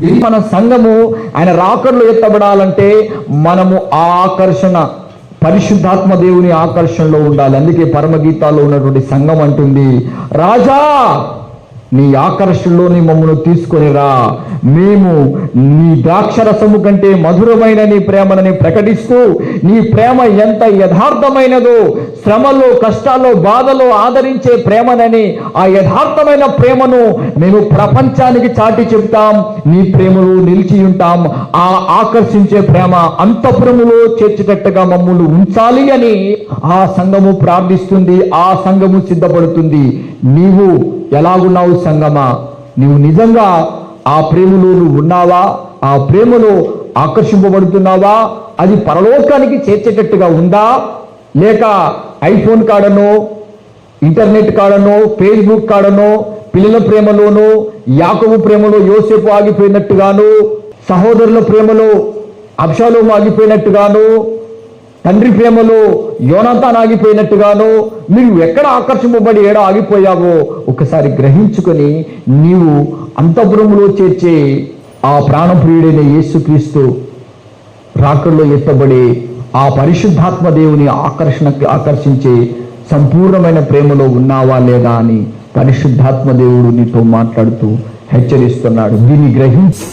ఇది మన సంఘము ఆయన రాకడలో ఎత్తబడాలంటే మనము ఆ ఆకర్షణ, పరిశుద్ధాత్మ దేవుని ఆకర్షణలో ఉండాలి. అందుకే పరమగీతాల్లో ఉన్నటువంటి సంఘం అంటుంది, రాజా నీ ఆకర్షణలోని మమ్మల్ని తీసుకొని రా, మేము నీ ద్రాక్షరసము కంటే మధురమైన నీ ప్రేమని ప్రకటిస్తూ, నీ ప్రేమ ఎంత యథార్థమైనదో, శ్రమలో కష్టాల్లో బాధలో ఆదరించే ప్రేమనని, ఆ యథార్థమైన ప్రేమను మేము ప్రపంచానికి చాటి చెప్తాం, నీ ప్రేమలో నిలిచి ఉంటాం. ఆ ఆకర్షించే ప్రేమ అంతఃపురములో చేర్చేటట్టుగా మమ్మల్ని ఉంచాలి అని ఆ సంఘము ప్రార్థిస్తుంది, ఆ సంఘము సిద్ధపడుతుంది. నీవు ఎలాగున్నావు సంగమా? నీవు నిజంగా ఆ ప్రేమలో నువ్వు ఉన్నావా? ఆ ప్రేమలో ఆకర్షింపబడుతున్నావా? అది పరలోకానికి చేర్చేటట్టుగా ఉందా? లేక ఐఫోన్ కాడనో, ఇంటర్నెట్ కాడనో, ఫేస్బుక్ కాడనో, పిల్లల ప్రేమలోనో, యాకోబు ప్రేమలో యోసేపు ఆగిపోయినట్టుగాను, సహోదరుల ప్రేమలో అబ్షాలోము ఆగిపోయినట్టుగాను, తండ్రి ప్రేమలో యోనాతాన్ ఆగిపోయినట్టుగాను, మీరు ఎక్కడ ఆకర్షింపబడి ఏడా ఆగిపోయావో ఒకసారి గ్రహించుకొని నీవు అంతఃపురములో చేర్చే ఆ ప్రాణప్రియుడైన యేసుక్రీస్తు రాకడలో ఎత్తబడే ఆ పరిశుద్ధాత్మ దేవుని ఆకర్షించే సంపూర్ణమైన ప్రేమలో ఉన్నావా లేదా అని పరిశుద్ధాత్మ దేవుడు నీతో మాట్లాడుతూ హెచ్చరిస్తున్నాడు. దీన్ని గ్రహించి